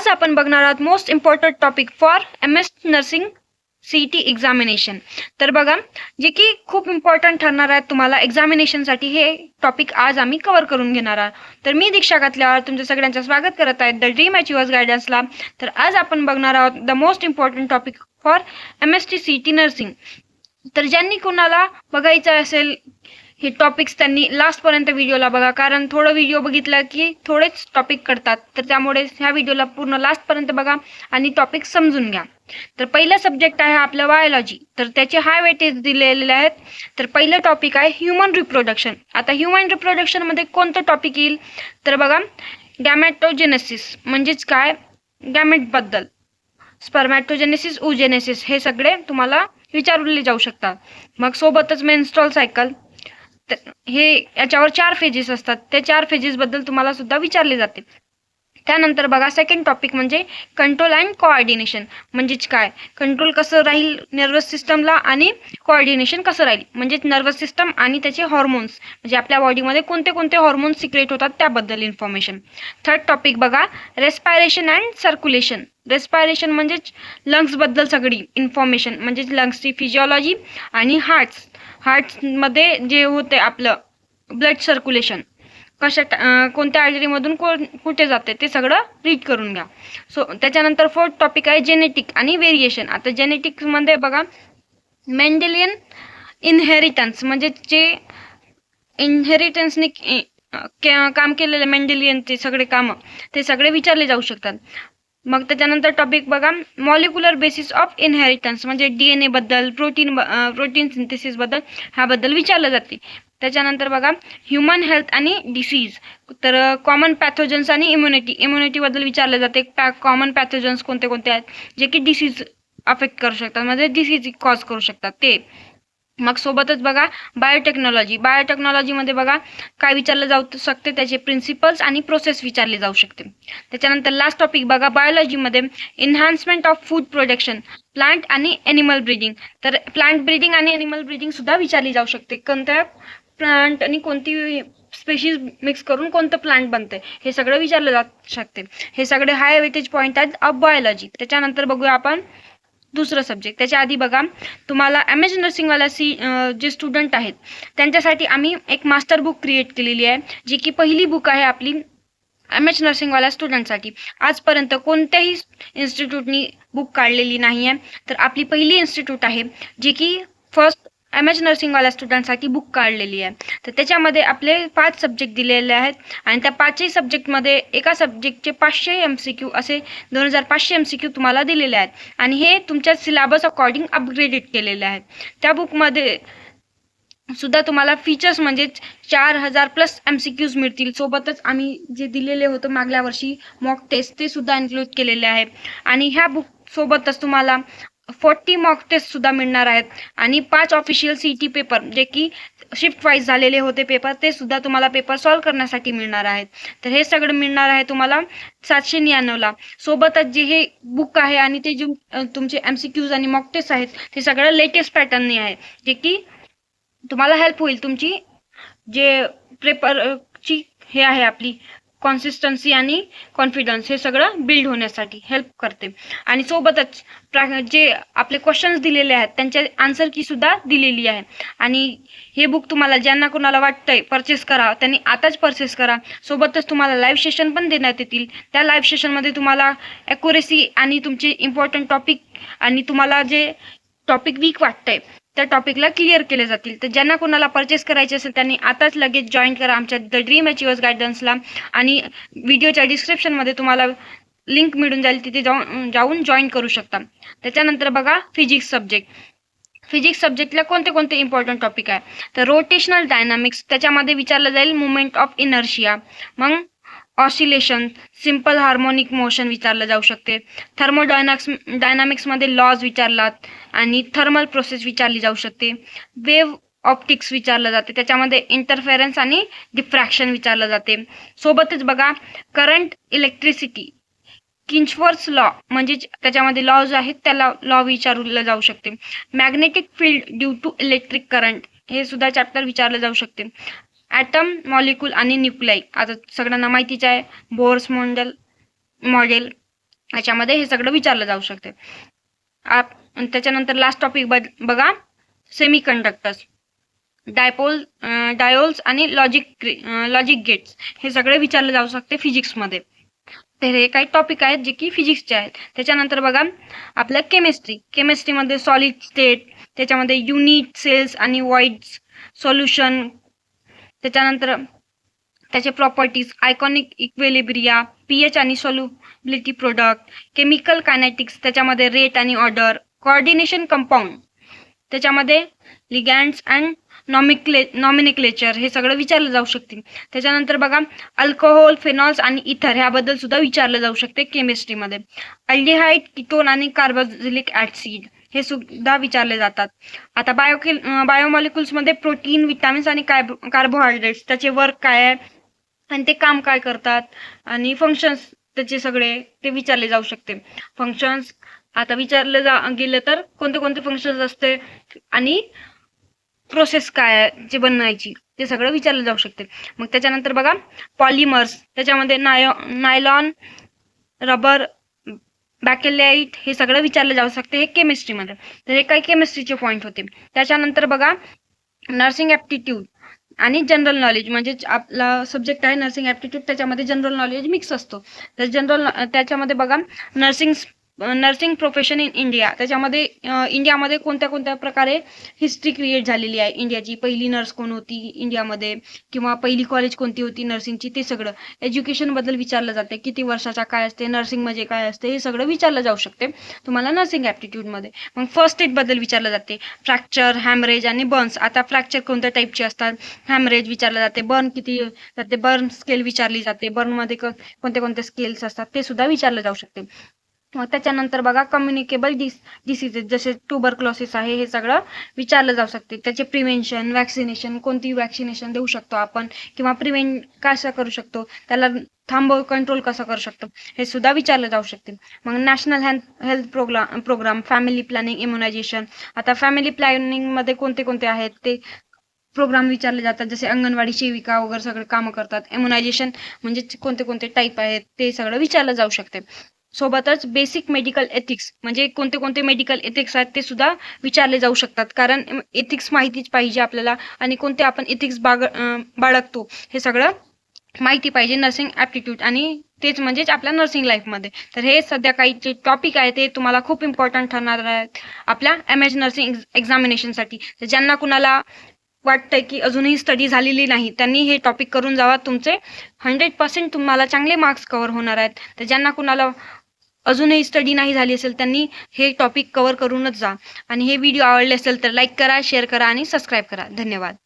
आज आपण बघणार आहोत most important topic for MS nursing CET examination. तर बघा, जे की खूप इम्पॉर्टंट ठरणार आहे तुम्हाला एक्झामिनेशनसाठी, हे टॉपिक आज आम्ही कव्हर करून घेणार आहोत. तर मी दीक्षा कातल्यावर तुमचं सगळ्यांचं स्वागत करत आहे द ड्रीम अचिव्हर्स गायडन्सला. तर आज आपण बघणार आहोत the most important topic for MST CET nursing. तर ज्यांनी कोणाला बघायचं असेल हे टॉपिक्स त्यांनी लास्टपर्यंत व्हिडिओला बघा, कारण थोडं व्हिडिओ बघितलं की थोडेच टॉपिक करतात. तर त्यामुळे ह्या व्हिडिओला पूर्ण लास्टपर्यंत बघा आणि टॉपिक समजून घ्या. तर पहिला सब्जेक्ट आहे आपला बायोलॉजी. तर त्याचे हाय वेटेज दिलेले आहेत. तर पहिलं टॉपिक आहे ह्यूमन रिप्रोडक्शन. आता ह्यूमन रिप्रोडक्शनमध्ये कोणतं टॉपिक येईल तर बघा, गॅमेटोजेनेसिस म्हणजेच काय, गॅमेटबद्दल, स्पर्मॅटोजेनेसिस, ओजेनेसिस हे सगळे तुम्हाला विचारले जाऊ शकतात. मग सोबतच मेन्स्ट्रुअल सायकल, हे याच्यावर 4 फेजेस असतात, त्या 4 फेजेस बद्दल तुम्हाला सुद्धा विचारले जाते. त्यानंतर बघा, सेकंड टॉपिक म्हणजे कंट्रोल अँड कोऑर्डिनेशन. म्हणजेच काय, कंट्रोल कसं राहील नर्वस सिस्टमला आणि कोऑर्डिनेशन कसं राहील म्हणजेच नर्वस सिस्टम आणि त्याचे हॉर्मोन्स, म्हणजे आपल्या बॉडीमध्ये कोणते कोणते हॉर्मोन्स सिक्रेट होतात त्याबद्दल इन्फॉर्मेशन. थर्ड टॉपिक बघा, रेस्पायरेशन अँड सर्क्युलेशन. रेस्पायरेशन म्हणजेच लंग्सबद्दल सगळी इन्फॉर्मेशन, म्हणजेच लंग्सची फिजिओलॉजी आणि हार्ट्समध्ये जे होते आपलं ब्लड सर्क्युलेशन, कोणत्या आर्टरीमधून कुठे जाते ते सगळं रीड करून घ्या. त्याच्यानंतर फोर्थ टॉपिक आहे जेनेटिक आणि व्हेरिएशन. आता जेनेटिक्समध्ये बघा, मेंडेलियन इनहेरिटन्स, म्हणजे जे इनहेरिटन्सने काम केलेले मेंडेलियनचे सगळे कामं ते सगळे विचारले जाऊ शकतात. मग त्याच्यानंतर टॉपिक बघा, मॉलिक्युलर बेसिस ऑफ इनहेरिटन्स, म्हणजे DNA बद्दल, प्रोटीन सिंथेसिस बद्दल ह्याबद्दल विचारलं जाते. त्याच्यानंतर बघा, ह्युमन हेल्थ आणि डिसीज. तर कॉमन पॅथोजन्स आणि इम्युनिटी बद्दल विचारले जाते. कॉमन पॅथोजन्स कोणते कोणते आहेत जे की डिसीज अफेक्ट करू शकतात, म्हणजे डिसीज कॉज करू शकतात ते. मग सोबतच बघा, बायोटेक्नॉलॉजीमध्ये बघा काय विचारलं जाऊ शकते, त्याचे प्रिन्सिपल्स आणि प्रोसेस विचारले जाऊ शकते. त्याच्यानंतर लास्ट टॉपिक बघा, बायोलॉजीमध्ये enhancement of food production, plant आणि एनिमल ब्रीडिंग. तर प्लांट ब्रीडिंग आणि एनिमल ब्रीडिंग सुद्धा विचारली जाऊ शकते. कोणत्या प्लांट आणि कोणती स्पेशीज मिक्स करून कोणतं प्लांट बनते हे सगळं विचारलं जाऊ शकते. हे सगळे हाय वेटेज पॉईंट आहेत ऑफ बायोलॉजी. त्याच्यानंतर बघूया आपण दुसरं सब्जेक्ट. त्याच्या आधी बघा, तुम्हाला MS नर्सिंगवाला जे स्टुडंट आहेत त्यांच्यासाठी आम्ही एक मास्टर बुक क्रिएट केलेली आहे, जी की पहिली बुक आहे आपली MS नर्सिंगवाल्या स्टुडंटसाठी. आजपर्यंत कोणत्याही इन्स्टिट्यूटनी बुक काढलेली नाही आहे. तर आपली पहिली इन्स्टिट्यूट आहे जी की फर्स्ट MS नर्सिंगवाल्या स्टुडंटसाठी बुक काढलेली आहे. तर त्याच्यामध्ये आपले 5 सब्जेक्ट दिलेले आहेत आणि त्या 5ही सब्जेक्टमध्ये एका सब्जेक्टचे 500 MCQ असे 2500 MCQ तुम्हाला दिलेले आहेत आणि हे तुमच्या सिलेबस अकॉर्डिंग अपग्रेडेड केलेले आहेत. त्या बुकमध्ये सुद्धा तुम्हाला फीचर्स म्हणजेच 4000+ MCQs मिळतील. सोबतच आम्ही जे दिलेले होतं मागल्या वर्षी मॉक टेस्ट ते सुद्धा इन्क्लूड केलेले आहे आणि ह्या बुक सोबतच तुम्हाला 40 मॉक टेस्ट सुद्धा मिळणार आहेत आणि 5 ऑफिशियल CET पेपर, जे की शिफ्ट वाईज झालेले होते पेपर, ते सुद्धा तुम्हाला पेपर सॉल्व्ह करण्यासाठी मिळणार आहेत. तर हे सगळं मिळणार आहे तुम्हाला 799ला. सोबतच जे हे बुक आहे आणि ते जे तुमचे MCQs आणि मॉक टेस्ट आहेत ते सगळं लेटेस्ट पॅटर्नने आहे, जे की तुम्हाला हेल्प होईल. तुमची जे पेपरची हे आहे आपली कॉन्सिस्टन्सी आणि कॉन्फिडन्स, हे सगळं बिल्ड होण्यासाठी हेल्प करते. आणि सोबतच जे आपले क्वेश्चन्स दिलेले आहेत त्यांच्या आन्सर की सुद्धा दिलेली आहे. आणि हे बुक तुम्हाला ज्यांना कोणाला वाटतंय परचेस करा त्यांनी आताच परचेस करा. सोबतच तुम्हाला लाईव्ह सेशन पण देण्यात येतील. त्या लाईव्ह सेशनमध्ये तुम्हाला ॲक्युरेसी आणि तुमचे इम्पॉर्टंट टॉपिक आणि तुम्हाला जे टॉपिक वीक वाटतंय त्या टॉपिकला क्लिअर केले जातील. तर ज्यांना कोणाला परचेस करायचे असेल त्यांनी आताच लगेच जॉईन करा आमच्या द ड्रीम अचिव्हर्स गायडन्सला आणि व्हिडिओच्या डिस्क्रिप्शनमध्ये तुम्हाला लिंक मिळून जाईल, तिथे जाऊन जॉईन करू शकता. त्याच्यानंतर बघा, फिजिक्स सब्जेक्ट. फिजिक्स सब्जेक्टला कोणते कोणते इम्पॉर्टंट टॉपिक आहे तर रोटेशनल डायनामिक्स, त्याच्यामध्ये विचारलं जाईल मुवमेंट ऑफ इनर्शिया. मग ऑसिलेशन, सिम्पल हार्मोनिक मोशन विचारलं जाऊ शकते. डायनामिक्समध्ये लॉज विचारलात आणि थर्मल प्रोसेस विचारली जाऊ शकते. वेव्ह ऑप्टिक्स विचारलं जाते, त्याच्यामध्ये इंटरफेरन्स आणि डिफ्रॅक्शन विचारलं जाते. सोबतच बघा, करंट इलेक्ट्रिसिटी, किंचवर्थ लॉ, म्हणजे त्याच्यामध्ये लॉज आहेत त्याला लॉ विचारलं जाऊ शकते. Magnetic field due to electric current, हे सुद्धा चॅप्टर विचारलं जाऊ शकते. ॲटम, मॉलिक्यूल आणि न्यूक्लाई, आता सगळ्यांना माहितीच आहे बोर्स मॉडेल. याच्यामध्ये हे सगळं विचारलं जाऊ शकते. त्याच्यानंतर लास्ट टॉपिक बघा, सेमी कंडक्टर्स, डायोल्स आणि लॉजिक गेट्स हे सगळे विचारले जाऊ शकते फिजिक्समध्ये. तर हे काही टॉपिक आहेत जे की फिजिक्सचे आहेत. त्याच्यानंतर बघा आपलं केमिस्ट्रीमध्ये सॉलिड स्टेट, त्याच्यामध्ये युनिट, सेल्स आणि वॉइड्स, सोल्युशन, त्याच्यानंतर त्याचे प्रॉपर्टीज, आयकॉनिक इक्विलिब्रिया, पीएच आणि सोल्युबिलिटी प्रोडक्ट, केमिकल कायनेटिक्स, त्याच्यामध्ये रेट आणि ऑर्डर, कोऑर्डिनेशन कंपाऊंड, त्याच्यामध्ये लिगॅंड्स अँड नॉमिनिक्लेचर हे सगळं विचारलं जाऊ शकते. त्याच्यानंतर बघा अल्कोहोल, फेनॉल्स आणि इथर ह्याबद्दल सुद्धा विचारलं जाऊ शकते केमिस्ट्रीमध्ये. अल्डिहाइड, कीटोन आणि कार्बोक्सिलिक ऍसिड हे सुद्धा विचारले जातात. आता बायोमॉलिक्युल्समध्ये प्रोटीन, विटामिन्स आणि कार्बोहायड्रेट्स त्याचे वर्क काय आहे आणि ते काम काय करतात आणि फंक्शन्स त्याचे सगळे ते विचारले जाऊ शकते. फंक्शन्स आता विचारलं गेलं तर कोणते कोणते फंक्शन्स असते आणि प्रोसेस काय आहे जे बनवायची ते सगळं विचारलं जाऊ शकते. मग त्याच्यानंतर बघा पॉलिमर्स, त्याच्यामध्ये नायलॉन, रबर, बॅकेलाइट हे सगळं विचारलं जाऊ शकते हे केमिस्ट्रीमध्ये. तर हे काही केमिस्ट्रीचे पॉईंट होते. त्याच्यानंतर बघा नर्सिंग ॲप्टिट्यूड आणि जनरल नॉलेज, म्हणजे आपला सब्जेक्ट आहे नर्सिंग ॲप्टिट्यूड, त्याच्यामध्ये जनरल नॉलेज मिक्स असतो. तर त्याच्यामध्ये बघा नर्सिंग प्रोफेशन इन इंडिया, त्याच्यामध्ये इंडियामध्ये कोणत्या कोणत्या प्रकारे हिस्ट्री क्रिएट झालेली आहे इंडियाची, पहिली नर्स कोण होती इंडियामध्ये, किंवा पहिली कॉलेज कोणती होती नर्सिंगची, ते सगळं एज्युकेशनबद्दल विचारलं जाते. किती वर्षाचा काय असते, नर्सिंग म्हणजे काय असते, हे सगळं विचारलं जाऊ शकते तुम्हाला नर्सिंग ॲप्टिट्यूडमध्ये. मग फर्स्ट एडबद्दल विचारलं जाते, फ्रॅक्चर, हॅमरेज आणि बर्न्स. आता फ्रॅक्चर कोणत्या टाईपचे असतात, हॅमरेज विचारलं जाते, बर्न किती जाते, बर्न स्केल विचारली जाते, बर्नमध्ये कोणते कोणते स्केल्स असतात ते सुद्धा विचारलं जाऊ शकते. मग त्याच्यानंतर बघा कम्युनिकेबल डिसीजेस जसे ट्युबरक्लोसिस आहे हे सगळं विचारलं जाऊ शकते. त्याचे प्रिव्हेन्शन, वॅक्सिनेशन, कोणती वॅक्सिनेशन देऊ शकतो आपण किंवा प्रिव्हेंट कसं करू शकतो, त्याला कंट्रोल कसं करू शकतो हे सुद्धा विचारलं जाऊ शकते. मग national health programme, family planning, immunisation. आता फॅमिली प्लॅनिंगमध्ये कोणते कोणते आहेत ते प्रोग्राम विचारले जातात, जसे अंगणवाडी सेविका वगैरे सगळे कामं करतात. इम्युनायझेशन म्हणजे कोणते कोणते टाईप आहेत ते सगळं विचारलं जाऊ शकते. सोबतच बेसिक मेडिकल एथिक्स, म्हणजे कोणते कोणते मेडिकल एथिक्स आहेत ते सुद्धा विचारले जाऊ शकतात, कारण एथिक्स माहितीच पाहिजे आपल्याला आणि कोणते आपण एथिक्स बाळगतो हे सगळं माहिती पाहिजे नर्सिंग ॲप्टिट्यूड, आणि तेच म्हणजेच आपल्या नर्सिंग लाईफमध्ये. तर हे सध्या काही जे टॉपिक आहे ते तुम्हाला खूप इम्पॉर्टंट ठरणार आहेत आपल्या MS नर्सिंग एक्झामिनेशनसाठी. तर ज्यांना कुणाला वाटतंय की अजूनही स्टडी झालेली नाही त्यांनी हे टॉपिक करून जावा, तुमचे 100% तुम्हाला चांगले मार्क्स कव्हर होणार आहेत. तर ज्यांना कुणाला अजूनही स्टडी नाही झाली असेल त्यांनी हे टॉपिक कव्हर करूनच जा. आणि हे व्हिडिओ आवडले असेल तर लाईक करा, शेअर करा आणि सबस्क्राईब करा. धन्यवाद.